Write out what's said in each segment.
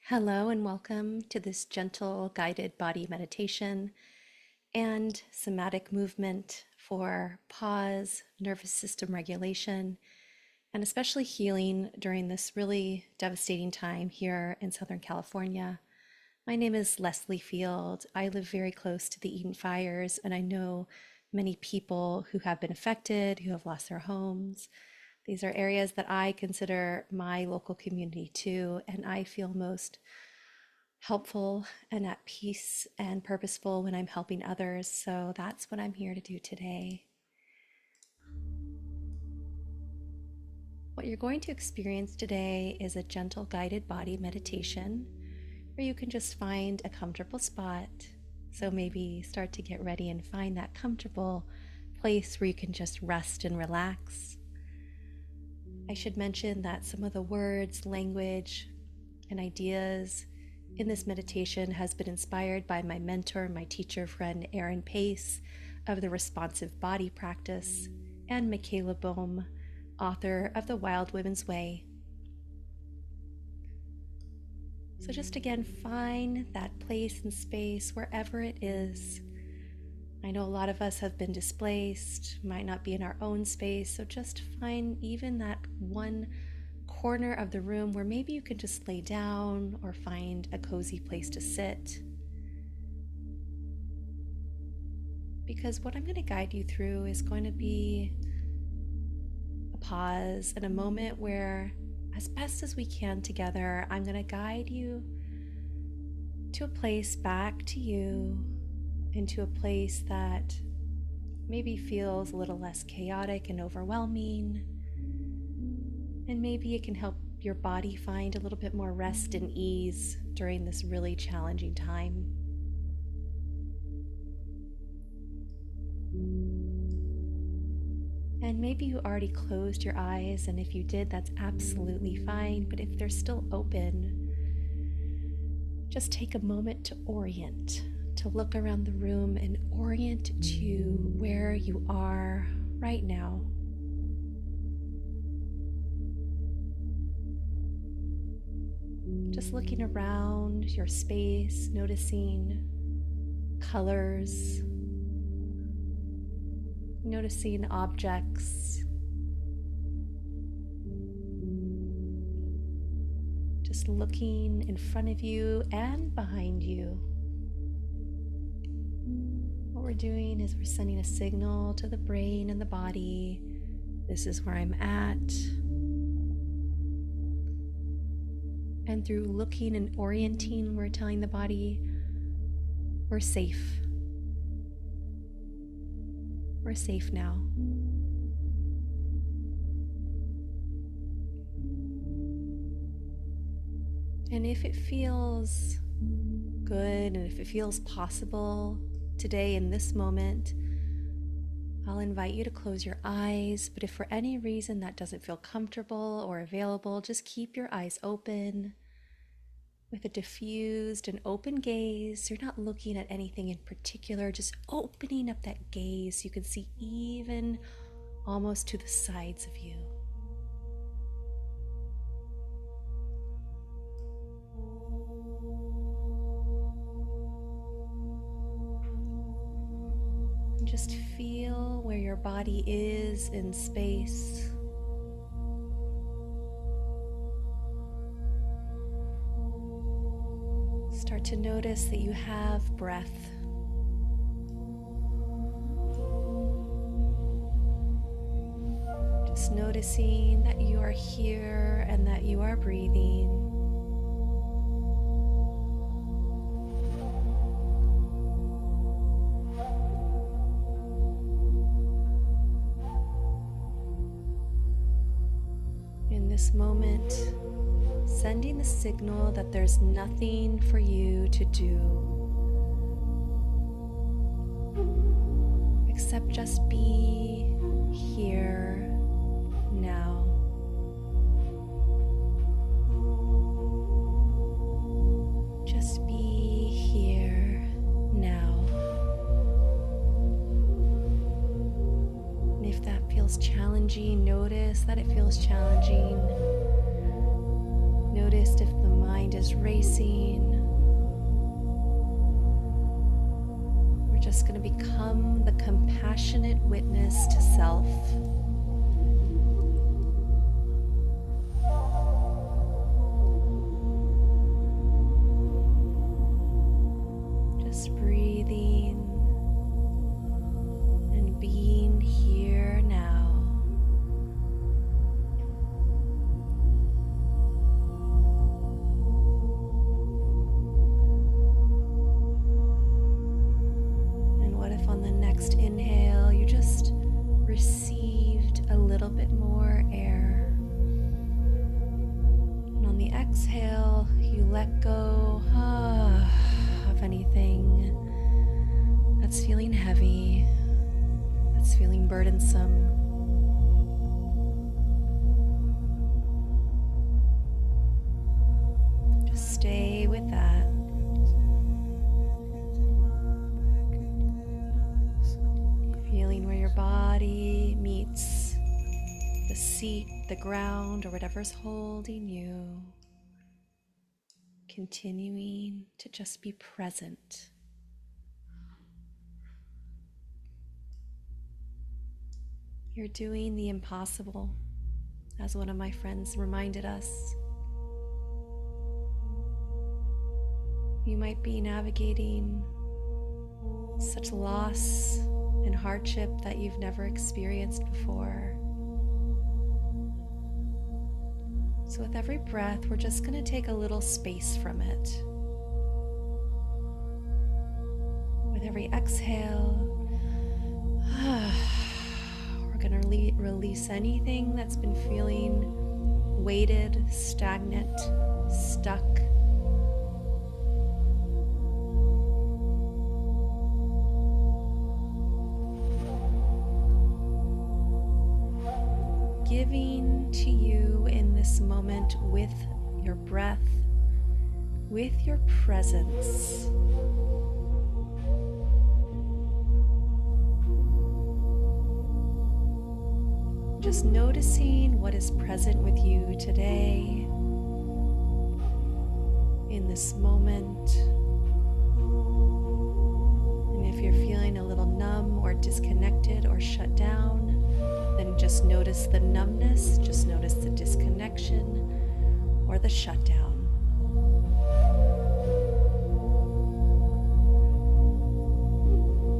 Hello and welcome to this gentle guided body meditation and somatic movement for pause, nervous system regulation, and especially healing during this really devastating time here in Southern California. My name is Leslie Field. I live very close to the Eden fires, and I know many people who have been affected, who have lost their homes. These are areas that I consider my local community too, and I feel most helpful and at peace and purposeful when I'm helping others. So that's what I'm here to do today. What you're going to experience today is a gentle guided body meditation where you can just find a comfortable spot. So maybe start to get ready and find that comfortable place where you can just rest and relax. I should mention that some of the words, language, and ideas in this meditation has been inspired by my mentor, my teacher friend, Erin Pace of the Responsive Body Practice, and Michaela Boehm, author of The Wild Women's Way. So just again, find that place and space wherever it is. I know a lot of us have been displaced, might not be in our own space, so just find even that one corner of the room where maybe you can just lay down or find a cozy place to sit. Because what I'm going to guide you through is going to be a pause and a moment where, as best as we can together, I'm going to guide you to a place back to you, into a place that maybe feels a little less chaotic and overwhelming. And maybe it can help your body find a little bit more rest and ease during this really challenging time. And maybe you already closed your eyes, and if you did, that's absolutely fine. But if they're still open, just take a moment to orient, to look around the room and orient to where you are right now. Just looking around your space, noticing colors, noticing objects, just looking in front of you and behind you. What we're doing is we're sending a signal to the brain and the body. This is where I'm at. And through looking and orienting, we're telling the body, we're safe. We're safe now. And if it feels good and if it feels possible today in this moment, I'll invite you to close your eyes, but if for any reason that doesn't feel comfortable or available, just keep your eyes open with a diffused and open gaze. You're not looking at anything in particular, just opening up that gaze so you can see even almost to the sides of you. Just feel where your body is in space. Start to notice that you have breath. Just noticing that you are here and that you are breathing. This moment, sending the signal that there's nothing for you to do except just be here now. Just be here now. And if that feels challenging, notice that it feels challenging. Notice if the mind is is racing. We're just going to become the compassionate witness to self. Just breathing and being here now. And what if on the next inhale you just received a little bit more air? And on the exhale, you let go of anything that's feeling heavy, that's feeling burdensome. Just stay with that. Feeling where your body meets the seat, the ground, or whatever's holding you. Continuing to just be present. You're doing the impossible, as one of my friends reminded us. You might be navigating such loss and hardship that you've never experienced before. So with every breath, we're just going to take a little space from it. With every exhale, we're going to release anything that's been feeling weighted, stagnant, stuck. Giving to you in this moment with your breath, with your presence. Just noticing what is present with you today, in this moment. And if you're feeling a little numb or disconnected or shut down, then just notice the numbness, just notice the disconnection or the shutdown.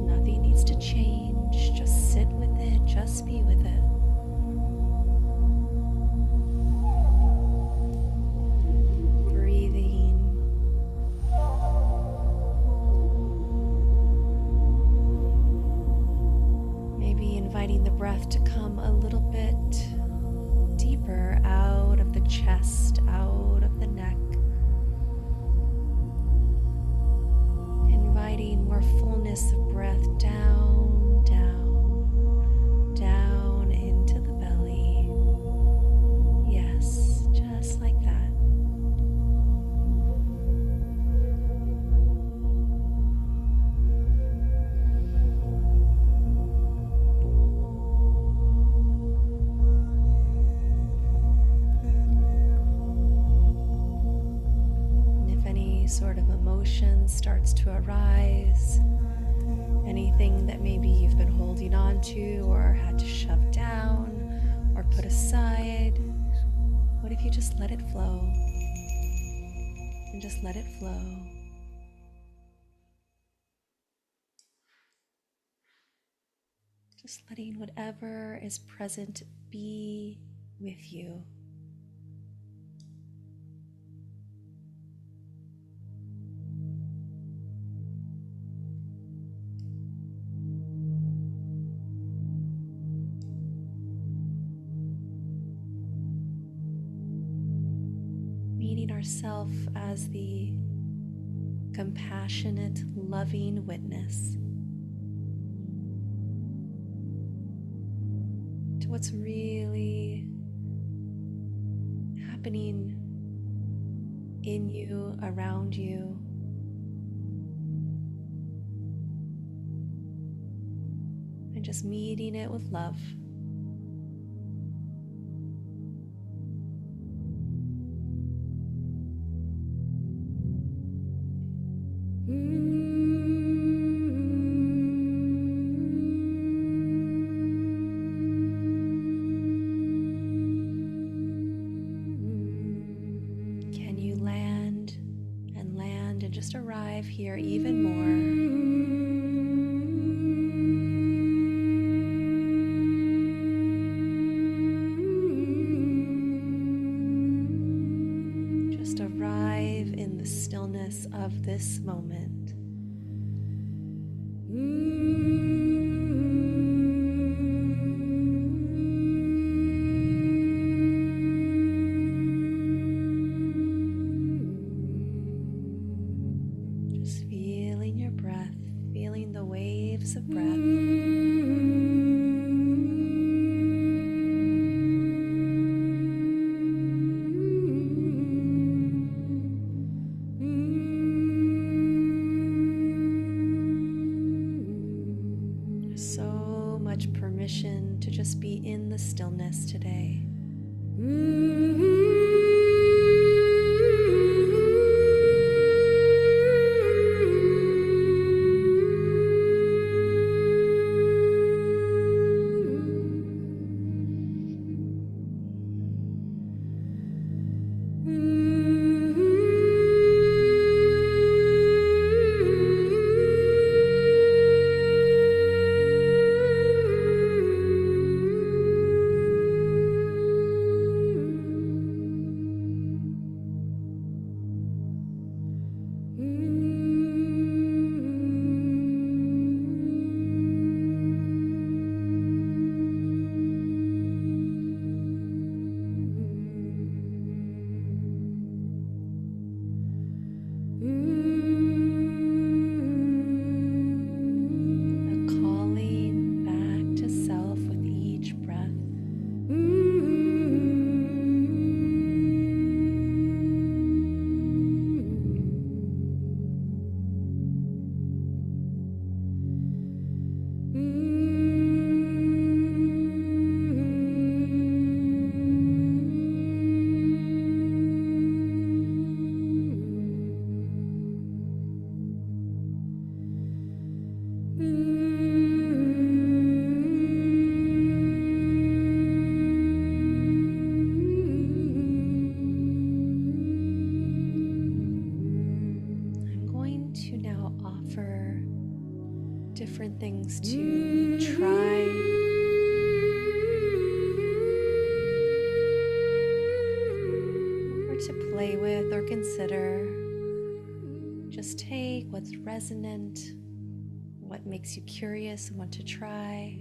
Nothing needs to change, just sit with it, just be with it. Breathing. Maybe inviting the breath to come a little bit deeper out of the chest, out of the neck. Inviting more fullness of breath down, down, down into the belly. Yes, just like that. Sort of emotion starts to arise, anything that maybe you've been holding on to or had to shove down or put aside, what if you just let it flow and just let it flow? Just letting whatever is present be with you. Meeting ourselves as the compassionate, loving witness to what's really happening in you, around you. And just meeting it with love. just arrive here even more. Just arrive in the stillness of this moment. Just feeling your breath, feeling the waves of breath. So much permission to just be in the stillness today. Different things to try. Or to play with or consider. Just take what's resonant, what makes you curious and want to try.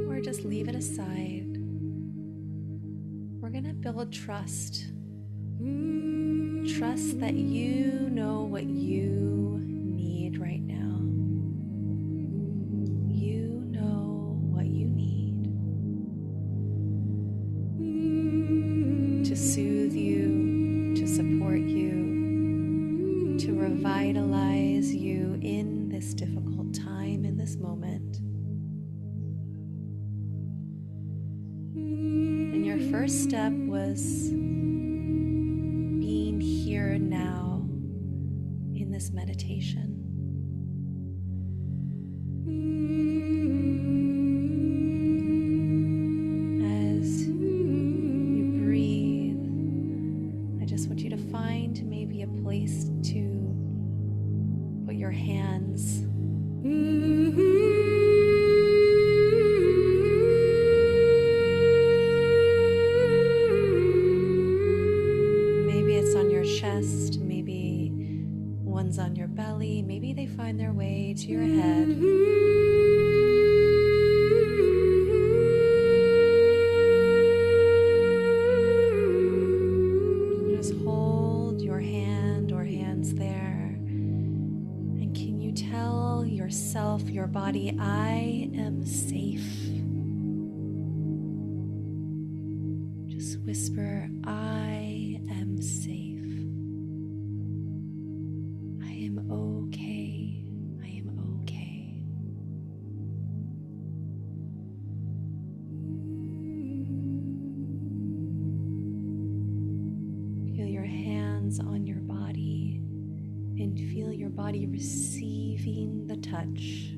Or just leave it aside. We're going to build trust. Trust that you know what you need right now. You know what you need to soothe you, to support you, to revitalize you in this difficult time, in this moment. Your first step was being here now in this meditation. As you breathe, I just want you to find maybe a place to put your hands. Chest, maybe one's on your belly, maybe they find their way to your head. Just hold your hand or hands there, and can you tell yourself, your body, I am safe? Just whisper, I am safe. Okay, I am okay. Feel your hands on your body and feel your body receiving the touch.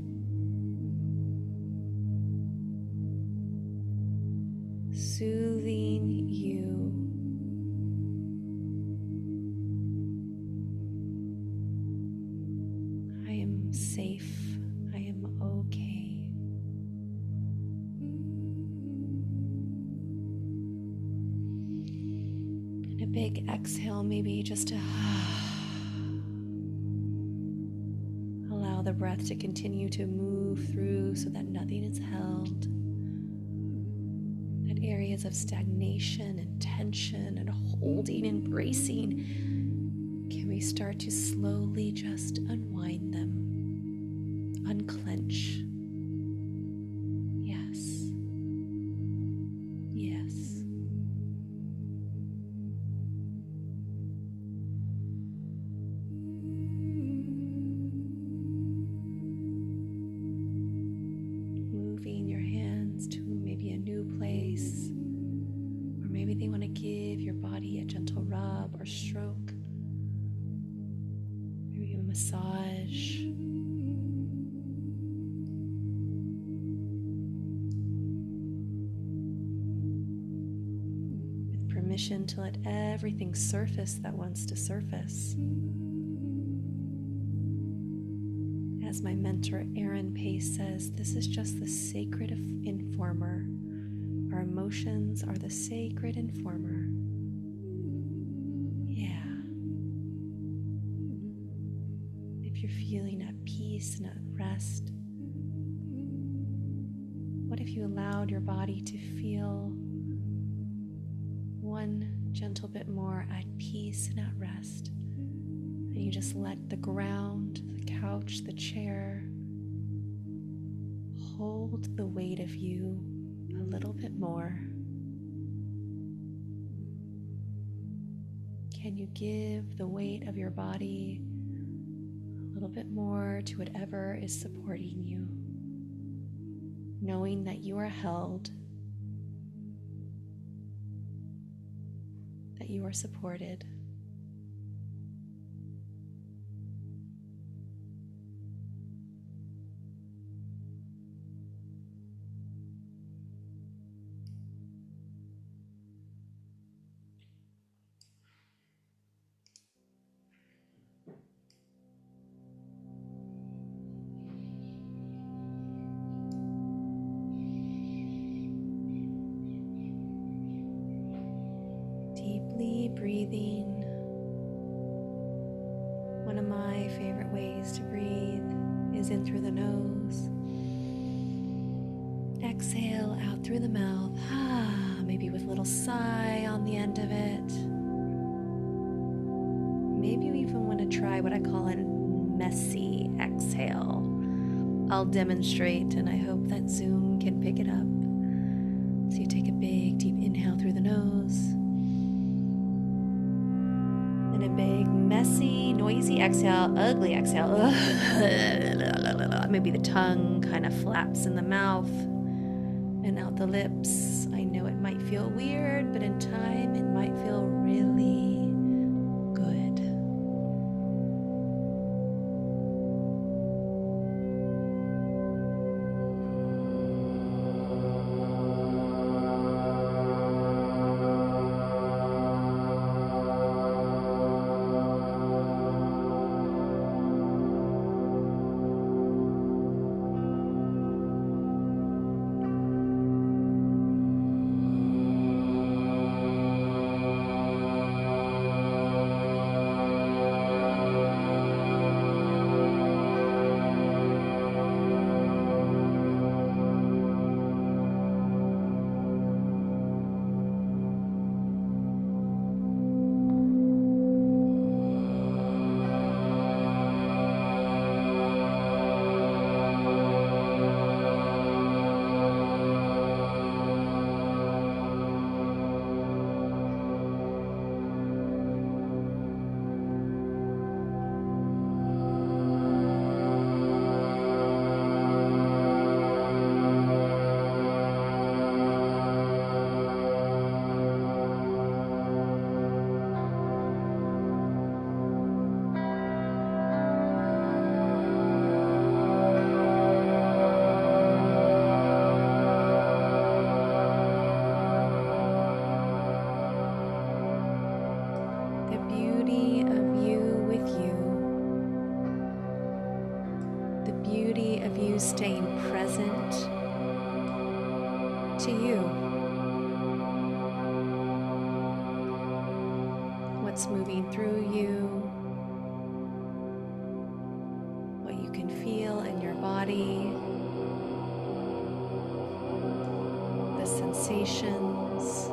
soothing you. I am safe. I am okay. And a big exhale, maybe just to allow the breath to continue to move through so that nothing is held. That areas of stagnation and tension and holding and bracing, can we start to slowly just unwind them, unclench? Yes. Yes. Moving your hands to maybe a new place, or maybe they want to give your body a gentle rub or stroke, maybe a massage. With permission to let everything surface that wants to surface. As my mentor Aaron Pace says, this is just the sacred informer. Our emotions are the sacred informer. Yeah. If you're feeling at peace and at rest, what if you allowed your body to feel one gentle bit more at peace and at rest? And you just let the ground, the couch, the chair hold the weight of you a little bit more. Can you give the weight of your body a little bit more to whatever is supporting you, knowing that you are held, that you are supported. Deeply breathing. One of my favorite ways to breathe is in through the nose. Exhale out through the mouth. Maybe with a little sigh on the end of it. Maybe you even want to try what I call a messy exhale. I'll demonstrate, and I hope that Zoom can pick it up. So you take a big, deep inhale through the nose. And a big, messy, noisy exhale, ugly exhale. Maybe the tongue kind of flaps in the mouth and out the lips. I know it might feel weird, but in time it might feel really good. beauty of you staying present to you. What's moving through you, what you can feel in your body, the sensations,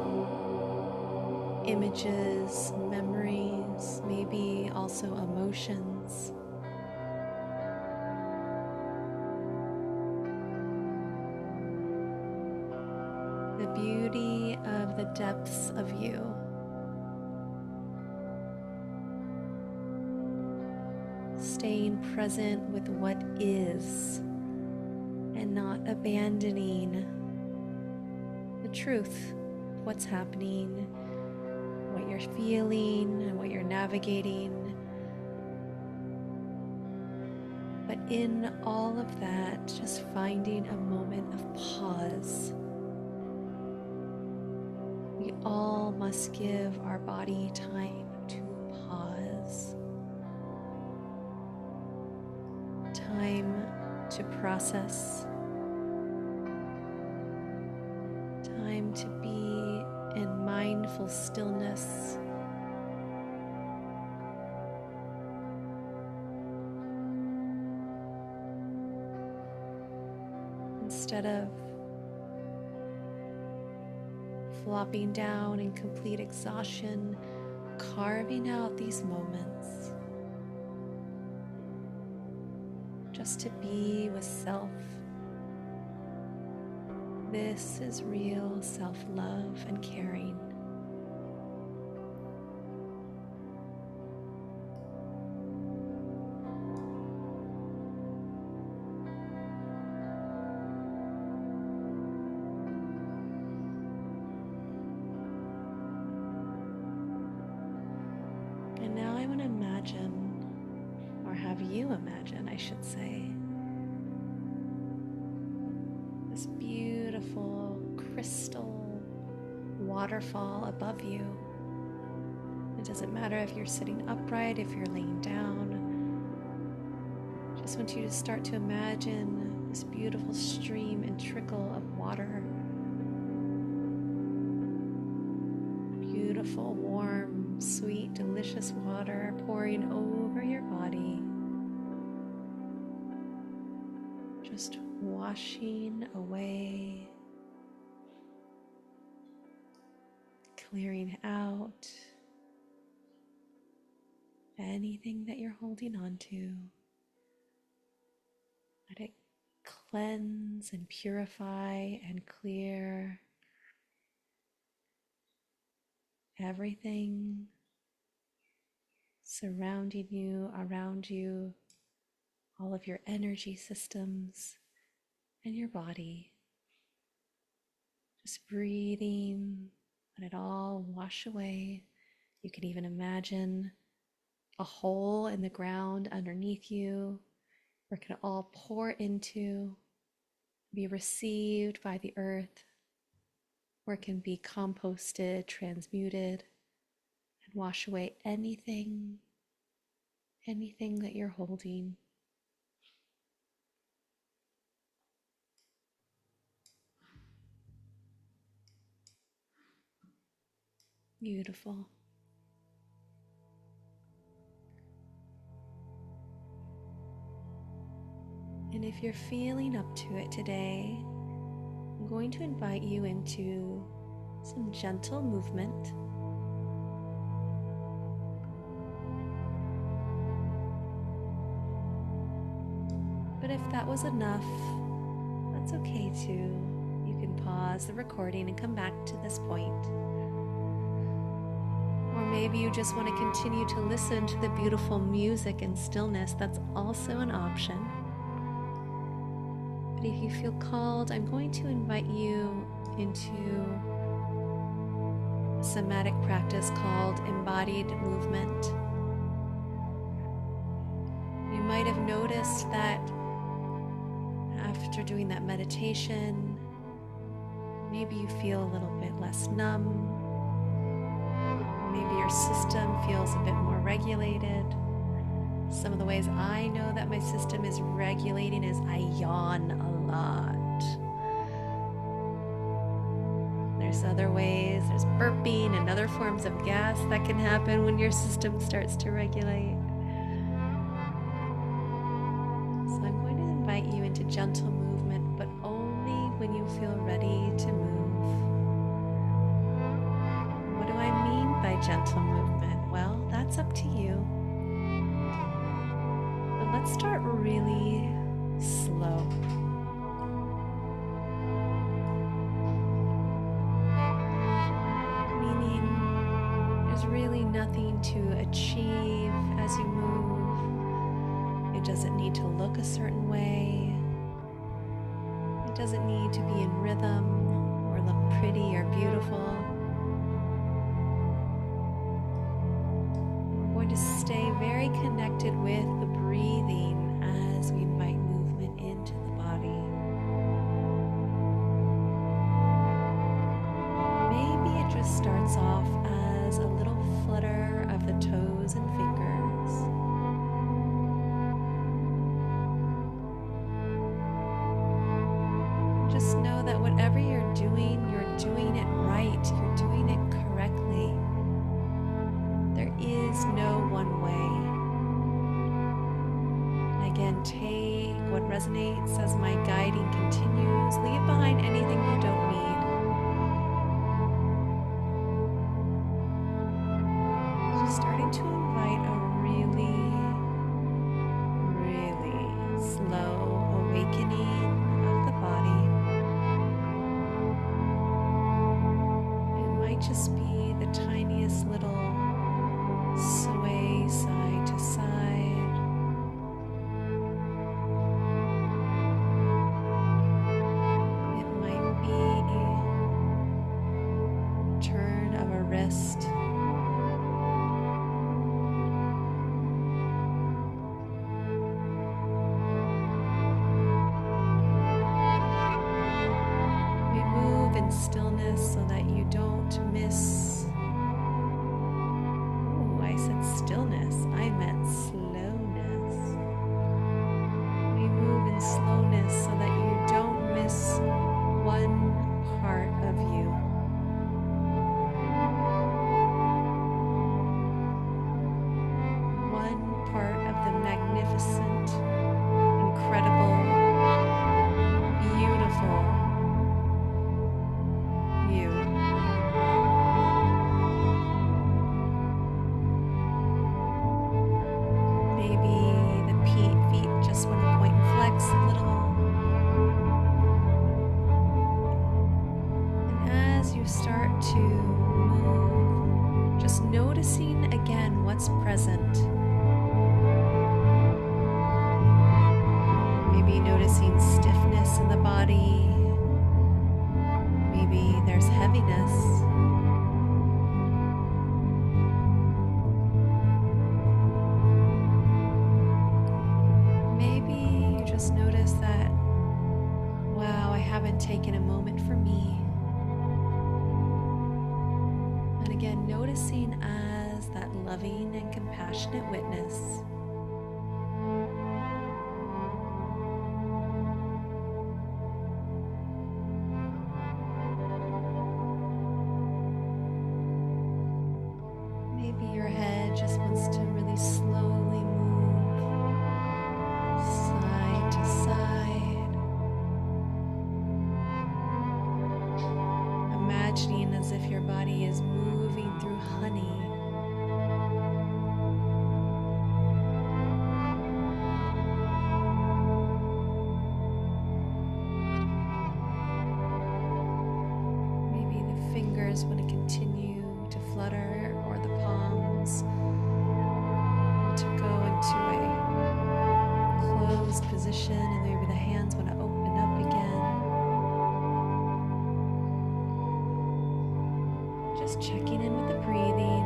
images, memories, maybe also emotions. The beauty of the depths of you. Staying present with what is and not abandoning the truth of what's happening, what you're feeling, and what you're navigating. But in all of that, just finding a moment of pause. We all must give our body time to pause. Time to process. Time to be in mindful stillness. Instead of flopping down in complete exhaustion, carving out these moments just to be with self. This is real self-love and caring. And now I want to imagine, or have you imagine, I should say, this beautiful crystal waterfall above you. It doesn't matter if you're sitting upright, if you're laying down. Just want you to start to imagine this beautiful stream and trickle of water. Beautiful, warm, sweet, delicious water pouring over your body. Just washing away, clearing out anything that you're holding on to. Let it cleanse and purify and clear everything surrounding you, around you, all of your energy systems and your body. Just breathing, let it all wash away. You can even imagine a hole in the ground underneath you where it can all pour into, be received by the earth, where it can be composted, transmuted, and wash away anything that you're holding. Beautiful. And if you're feeling up to it today, I'm going to invite you into some gentle movement. But if that was enough, that's okay too. You can pause the recording and come back to this point. Or maybe you just want to continue to listen to the beautiful music and stillness. That's also an option. But if you feel called, I'm going to invite you into a somatic practice called embodied movement. You might have noticed that after doing that meditation, maybe you feel a little bit less numb. Maybe your system feels a bit more regulated. Some of the ways I know that my system is regulating is I yawn a lot. There's other ways, there's burping and other forms of gas that can happen when your system starts to regulate. So I'm going to invite you into gentle movement, but only when you feel ready to move. What do I mean by gentle movement? Well, that's up to you. But let's start really slow. Really nothing to achieve as you move. It doesn't need to look a certain way. It doesn't need to be in rhythm or look pretty or beautiful. We're going to stay very connected with the breathing as we invite movement into the body. Maybe it just starts off as a little flutter of the toes and fingers. Just know that whatever you're doing it right. You're doing it correctly. There is no one way. And again, take what resonates as my guiding continues. Leave behind anything you don't need. Starting to invite a really, really slow awakening of the body. It might just be the tiniest little sway side to side. It might be a turn of a wrist. Stillness so that you don't miss. Oh, I said stillness. I meant slowness. We move in slowness so that you don't miss one part of you. One part of the magnificent, incredible, beautiful you. Maybe the feet just want to point and flex a little. And as you start to move, just noticing again what's present. Maybe noticing stiffness in the body. Maybe there's heaviness. Maybe you just notice that, wow, I haven't taken a moment for me. And again, noticing as that loving and compassionate witness. Your head just wants to really slowly move side to side, imagining as if your body is moving through honey. Maybe the fingers want to continue to flutter, or the palms to go into a closed position, and maybe the hands want to open up again. Just checking in with the breathing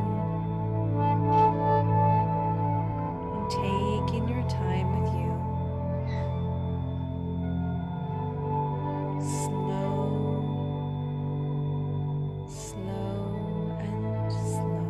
and taking your time with you. Slow and slow.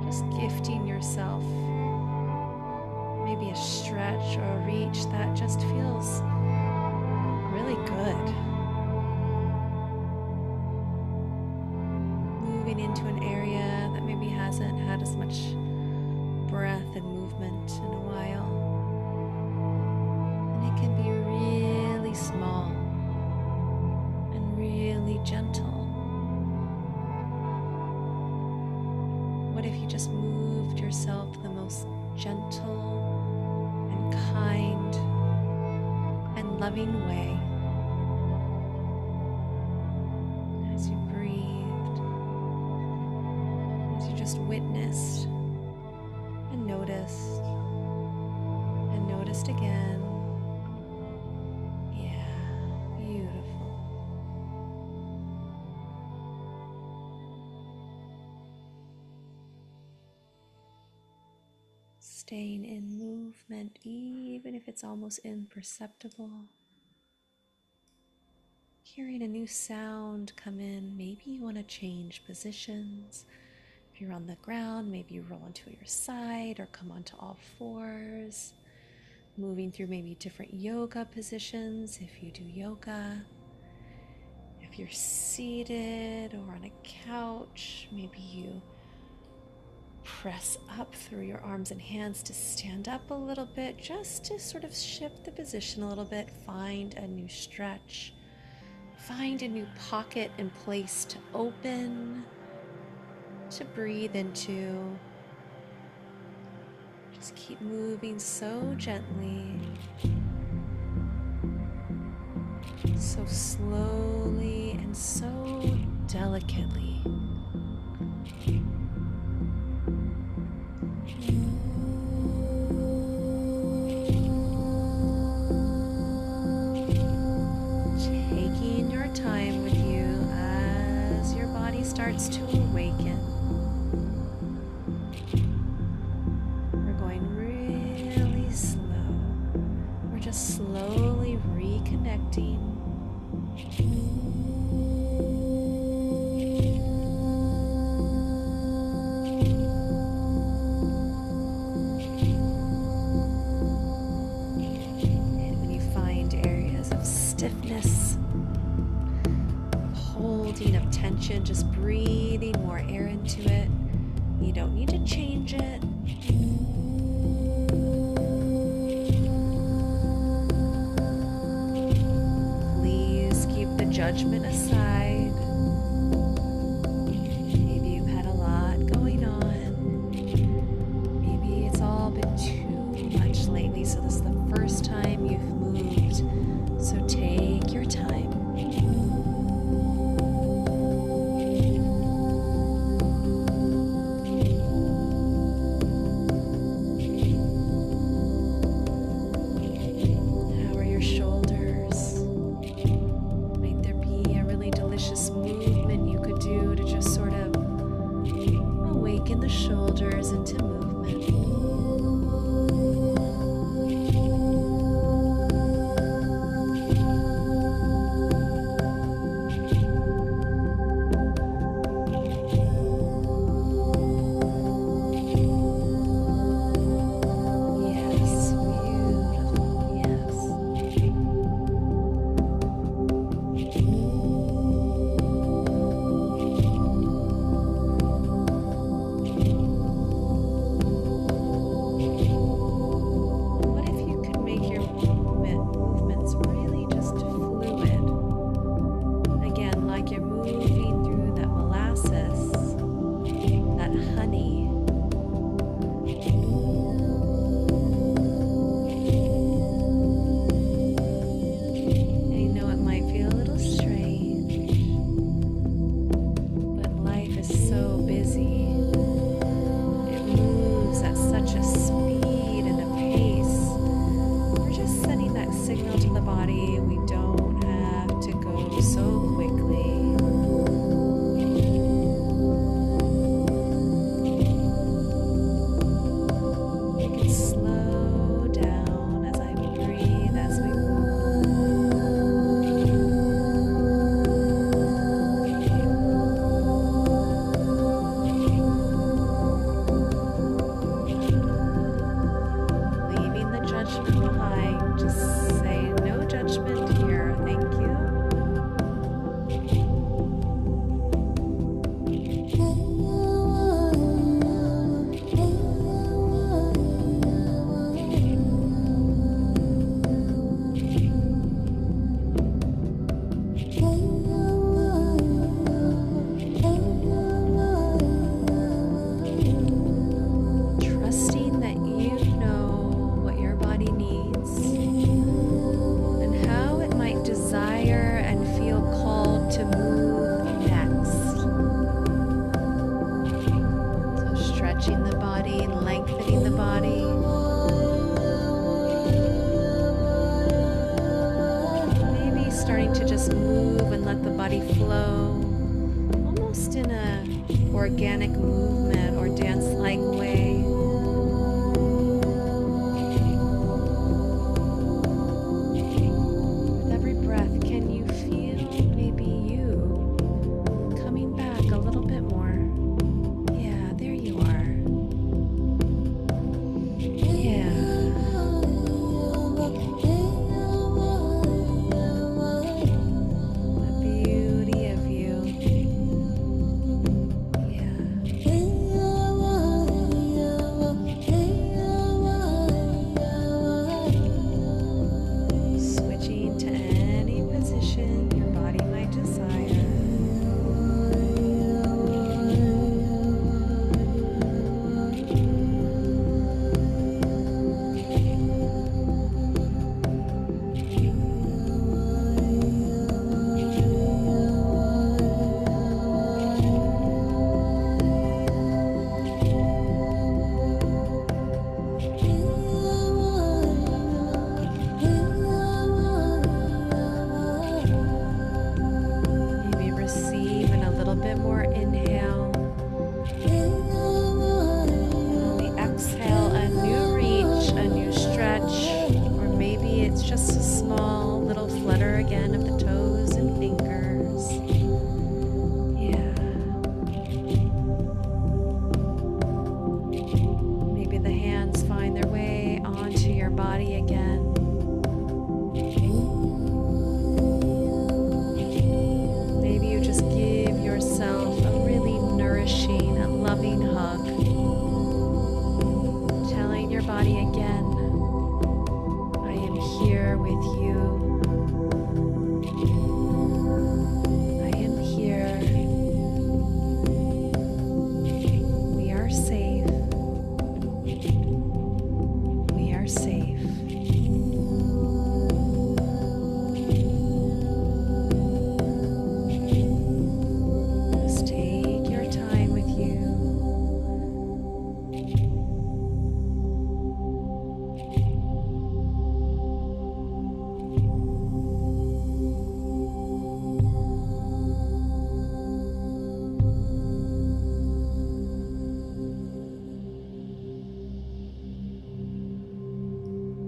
Just gifting yourself maybe a stretch or a reach that just feels really good. Moving into an area that maybe hasn't had as much breath and movement in a while. And it can be really small and really gentle. What if you just moved yourself the most gentle and kind and loving way as you breathed, as you just witnessed and noticed again. Yeah, beautiful. Staying in movement, even if it's almost imperceptible. Hearing a new sound come in, maybe you want to change positions. If you're on the ground, maybe you roll onto your side or come onto all fours. Moving through maybe different yoga positions if you do yoga. If you're seated or on a couch, maybe you press up through your arms and hands to stand up a little bit, just to sort of shift the position a little bit, find a new stretch, find a new pocket and place to open, to breathe into. Just keep moving so gently, so slowly and so delicately. Taking your time with you as your body starts to awaken. We're going really slow. We're just slowly reconnecting. Stiffness, holding of tension, just breathing more air into it. You don't need to change it. Please keep the judgment aside. Maybe you've had a lot going on. Maybe it's all been too much lately, so this is the first time you've moved. So take your time. How are your shoulders? Might there be a really delicious movement you could do to just sort of awaken the shoulders into movement? stretching the body, lengthening the body. Maybe starting to just move and let the body flow, almost in a organic movement or dance-like way. With every breath, can you feel maybe you coming back a little bit more? Yeah, there you are. Yeah. The beauty of you. Switching to any position your body might desire. Maybe receiving a little bit more inhale. And on the exhale, a new reach, a new stretch, or maybe it's just a small little flutter again of the toes and fingers. Yeah. Maybe the hands find their way onto your body again. Maybe you just give yourself a really nourishing and loving hug, telling your body again, I am here with you. I am here. We are safe. We are safe. Just take your time with you.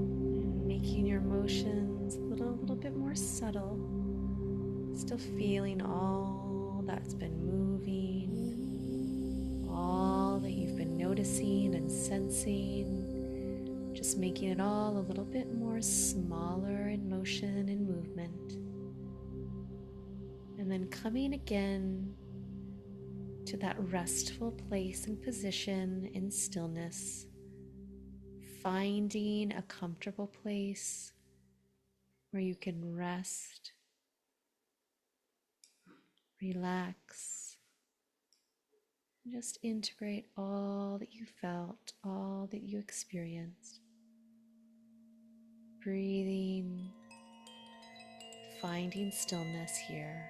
And making your motions a little bit more subtle. Still feeling all that's been moving, all that you've been noticing and sensing, just making it all a little bit more smaller in motion and movement. And then coming again to that restful place and position in stillness, finding a comfortable place where you can rest, relax, and just integrate all that you felt, all that you experienced. Breathing, finding stillness here.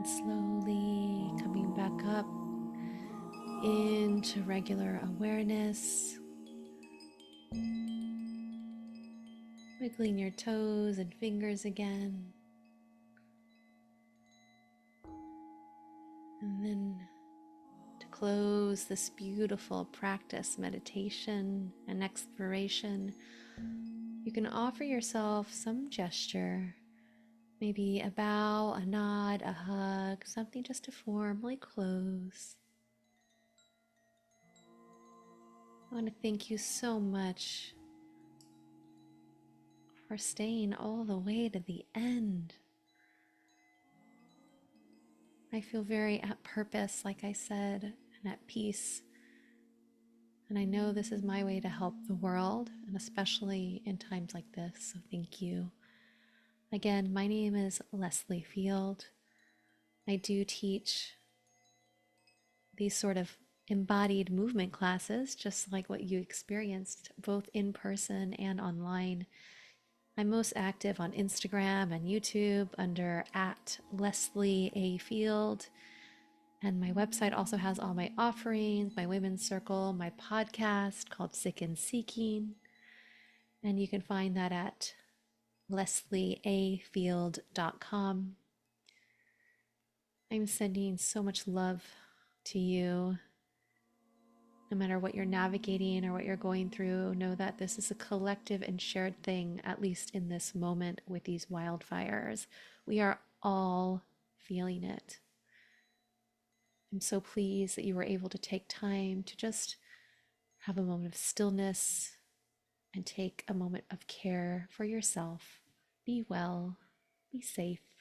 And slowly coming back up into regular awareness, wiggling your toes and fingers again, and then to close this beautiful practice, meditation and exploration, you can offer yourself some gesture, maybe a bow, a nod, a hug, something just to formally close. I want to thank you so much for staying all the way to the end. I feel very at purpose, like I said, and at peace. And I know this is my way to help the world, and especially in times like this. So thank you. Again, my name is Leslie Field. I do teach these sort of embodied movement classes, just like what you experienced, both in person and online. I'm most active on Instagram and YouTube under @LeslieAField. And my website also has all my offerings, my women's circle, my podcast called Sick and Seeking. And you can find that at leslieafield.com. I'm sending so much love to you. No matter what you're navigating or what you're going through, know that this is a collective and shared thing, at least in this moment with these wildfires. We are all feeling it. I'm so pleased that you were able to take time to just have a moment of stillness and take a moment of care for yourself. Be well, be safe.